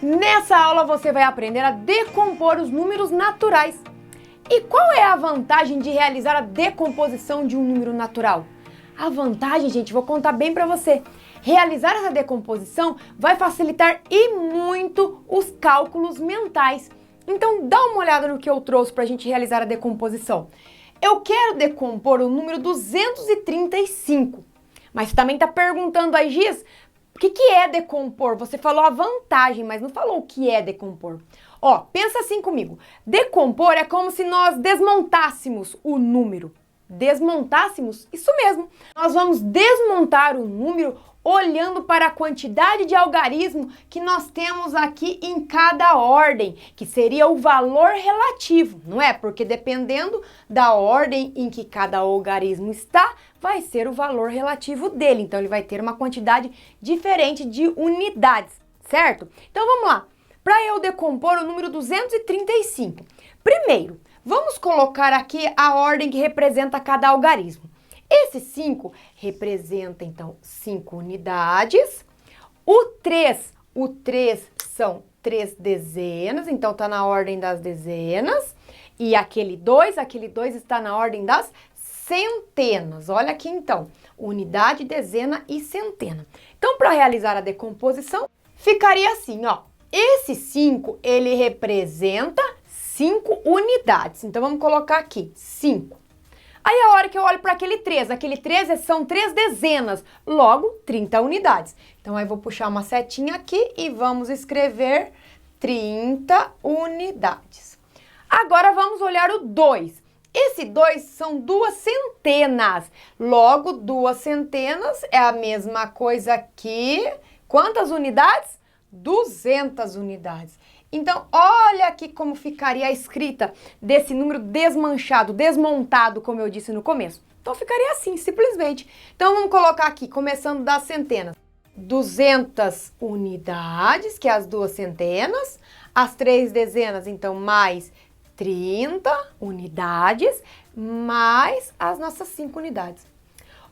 Nessa aula você vai aprender a decompor os números naturais. E qual é a vantagem de realizar a decomposição de um número natural? A vantagem, gente, vou contar bem para você. Realizar essa decomposição vai facilitar e muito os cálculos mentais. Então dá uma olhada no que eu trouxe para a gente realizar a decomposição. Eu quero decompor o número 235. Mas você também está perguntando aí, Giz, o que é decompor? Você falou a vantagem, mas não falou o que é decompor. Ó, pensa assim comigo. Decompor é como se nós desmontássemos o número. Desmontássemos? Isso mesmo. Nós vamos desmontar o número olhando para a quantidade de algarismo que nós temos aqui em cada ordem, que seria o valor relativo, não é? Porque dependendo da ordem em que cada algarismo está, vai ser o valor relativo dele. Então, ele vai ter uma quantidade diferente de unidades, certo? Então, vamos lá. Para eu decompor o número 235, primeiro, vamos colocar aqui a ordem que representa cada algarismo. Esse 5 representa, então, 5 unidades. O 3 são 3 dezenas, então está na ordem das dezenas. E aquele 2 está na ordem das centenas. Olha aqui, então, unidade, dezena e centena. Então, para realizar a decomposição, ficaria assim, ó. Esse 5, ele representa 5 unidades. Então, vamos colocar aqui, 5. Aí a hora que eu olho para aquele 3 são 3 dezenas, logo 30 unidades. Então aí vou puxar uma setinha aqui e vamos escrever 30 unidades. Agora vamos olhar o 2. Esse 2 são 2 centenas, logo 2 centenas é a mesma coisa que quantas unidades? 200 unidades. Então, olha aqui como ficaria a escrita desse número desmanchado, desmontado, como eu disse no começo. Então, ficaria assim, simplesmente. Então, vamos colocar aqui, começando das centenas. 200 unidades, que é as 2 centenas. As 3 dezenas, então, mais 30 unidades, mais as nossas 5 unidades.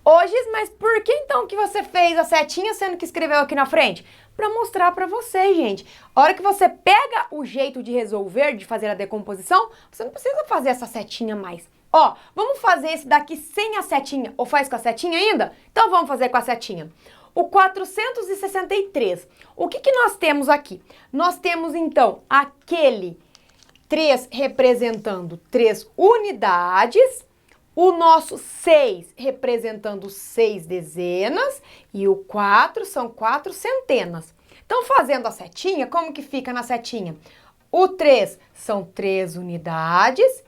Hoje, mas por que então que você fez a setinha sendo que escreveu aqui na frente? Para mostrar para você, gente. A hora que você pega o jeito de resolver, de fazer a decomposição, você não precisa fazer essa setinha mais. Ó, vamos fazer esse daqui sem a setinha, ou faz com a setinha ainda? Então vamos fazer com a setinha. O 463, o que nós temos aqui? Nós temos então aquele 3 representando 3 unidades, o nosso 6 representando 6 dezenas e o 4 são 4 centenas. Então, fazendo a setinha, como que fica na setinha? O 3 são 3 unidades,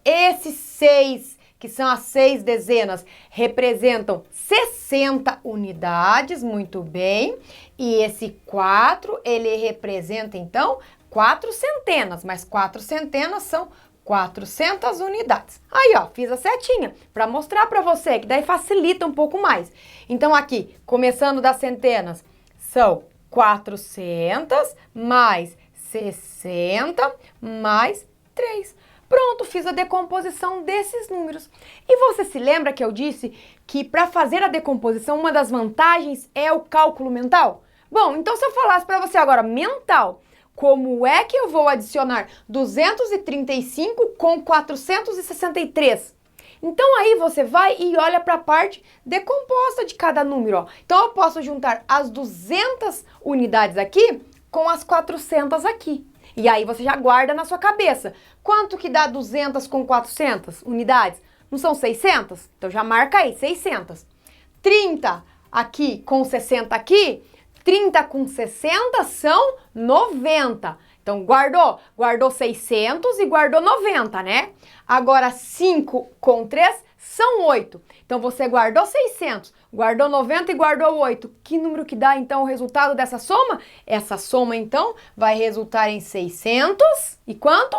esses 6, que são as 6 dezenas, representam 60 unidades, muito bem. E esse 4, ele representa, então, 4 centenas, mas 4 centenas são 400 unidades. Aí, ó, fiz a setinha para mostrar para você, que daí facilita um pouco mais. Então, aqui, começando das centenas, são 400 mais 60 mais 3. Pronto, fiz a decomposição desses números. E você se lembra que eu disse que para fazer a decomposição, uma das vantagens é o cálculo mental? Bom, então se eu falasse para você agora mental, como é que eu vou adicionar 235 com 463? Então aí você vai e olha para a parte decomposta de cada número, ó. Então eu posso juntar as 200 unidades aqui com as 400 aqui. E aí você já guarda na sua cabeça. Quanto que dá 200 com 400 unidades? Não são 600? Então já marca aí, 600. 30 aqui com 60 aqui, 30 com 60 são 90. Então, guardou 600 e guardou 90, né? Agora, 5 com 3 são 8. Então, você guardou 600, guardou 90 e guardou 8. Que número que dá, então, o resultado dessa soma? Essa soma, então, vai resultar em 600 e quanto?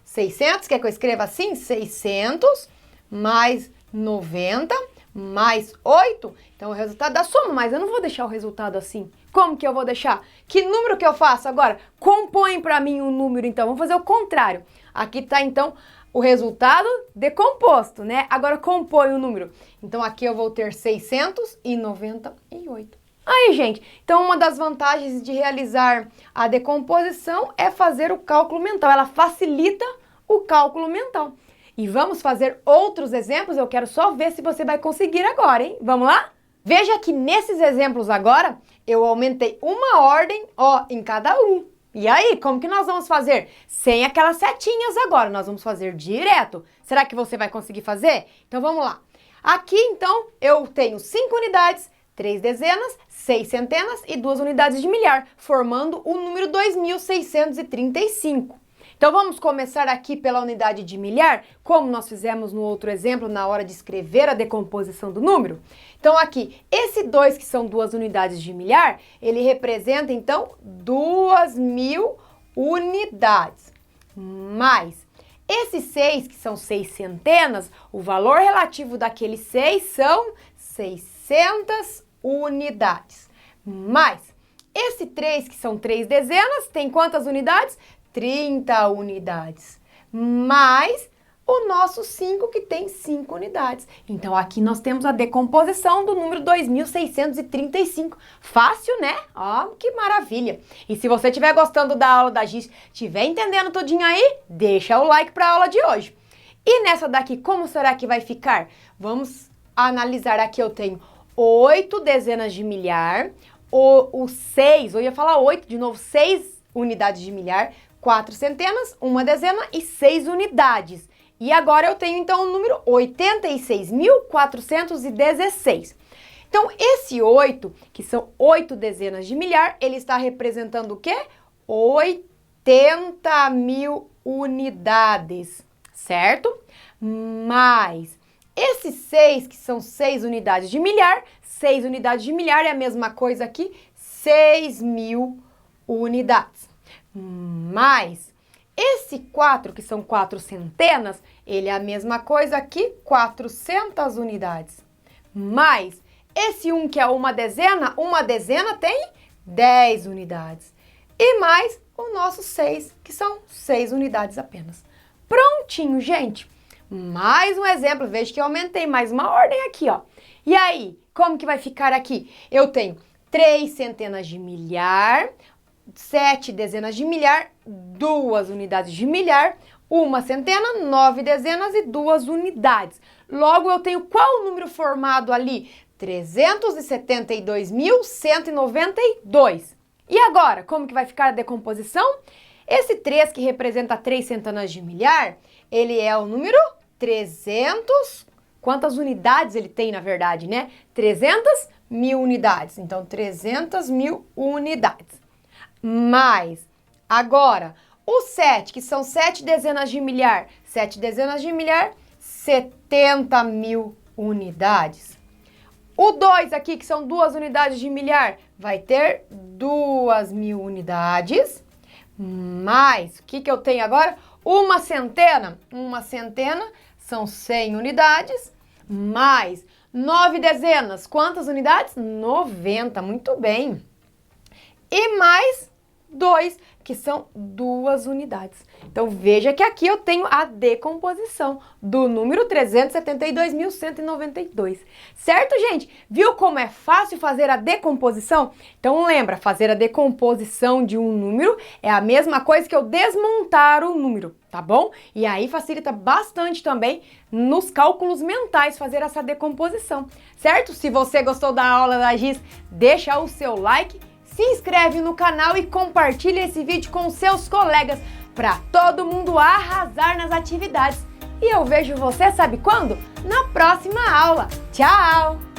600, quer que eu escreva assim? 600 mais 90 mais 8. Então, o resultado da soma, mas eu não vou deixar o resultado assim. Como que eu vou deixar? Que número que eu faço agora? Compõe para mim um número, então. Vamos fazer o contrário. Aqui está, então, o resultado decomposto, né? Agora compõe o número. Então, aqui eu vou ter 698. Aí, gente, então uma das vantagens de realizar a decomposição é fazer o cálculo mental. Ela facilita o cálculo mental. E vamos fazer outros exemplos? Eu quero só ver se você vai conseguir agora, hein? Vamos lá? Veja que nesses exemplos agora, eu aumentei uma ordem, ó, em cada um. E aí, como que nós vamos fazer? Sem aquelas setinhas agora, nós vamos fazer direto. Será que você vai conseguir fazer? Então vamos lá. Aqui, então, eu tenho 5 unidades, 3 dezenas, 6 centenas e 2 unidades de milhar, formando o número 2.635. Então vamos começar aqui pela unidade de milhar, como nós fizemos no outro exemplo, na hora de escrever a decomposição do número. Então aqui, esse 2, que são 2 unidades de milhar, ele representa então 2.000 unidades. Mais esse 6, que são 6 centenas, o valor relativo daquele 6 são 600 unidades. Mais esse 3, que são 3 dezenas, tem quantas unidades? 30 unidades. Mais o nosso 5, que tem 5 unidades. Então, aqui nós temos a decomposição do número 2.635. Fácil, né? Ó, que maravilha! E se você estiver gostando da aula da Giz, estiver entendendo tudinho aí, deixa o like para a aula de hoje. E nessa daqui, como será que vai ficar? Vamos analisar aqui, eu tenho 8 dezenas de milhar, o 6, eu ia falar 8 de novo, 6 unidades de milhar, 4 centenas, 1 dezena e 6 unidades. E agora eu tenho então o número 86.416. Então esse 8, que são 8 dezenas de milhar, ele está representando o quê? 80.000 unidades, certo? Mais esse 6, que são 6 unidades de milhar, 6 unidades de milhar é a mesma coisa aqui, 6.000 unidades. Mais esse 4, que são 4 centenas, ele é a mesma coisa aqui, 400 unidades. Mais esse 1, que é uma dezena tem 10 unidades. E mais o nosso 6, que são 6 unidades apenas. Prontinho, gente! Mais um exemplo, veja que eu aumentei mais uma ordem aqui, ó. E aí, como que vai ficar aqui? Eu tenho 3 centenas de milhar, 7 dezenas de milhar, 2 unidades de milhar, 1 centena, 9 dezenas e 2 unidades. Logo, eu tenho qual número formado ali? 372.192. E agora, como que vai ficar a decomposição? Esse 3, que representa 3 centenas de milhar, ele é o número 300... Quantas unidades ele tem, na verdade, né? 300.000 unidades. Então, 300.000 unidades. Mais, agora, o 7, que são 7 dezenas de milhar. 7 dezenas de milhar, 70.000 unidades. O 2 aqui, que são 2 unidades de milhar, vai ter 2.000 unidades. Mais, o que que eu tenho agora? Uma centena. Uma centena são 100 unidades. Mais 9 dezenas. Quantas unidades? 90. Muito bem. E mais 2, que são 2 unidades. Então, veja que aqui eu tenho a decomposição do número 372.192. Certo, gente? Viu como é fácil fazer a decomposição? Então, lembra, fazer a decomposição de um número é a mesma coisa que eu desmontar o número, tá bom? E aí facilita bastante também nos cálculos mentais fazer essa decomposição, certo? Se você gostou da aula da Giz, deixa o seu like, se inscreve no canal e compartilha esse vídeo com seus colegas para todo mundo arrasar nas atividades. E eu vejo você, sabe quando? Na próxima aula. Tchau!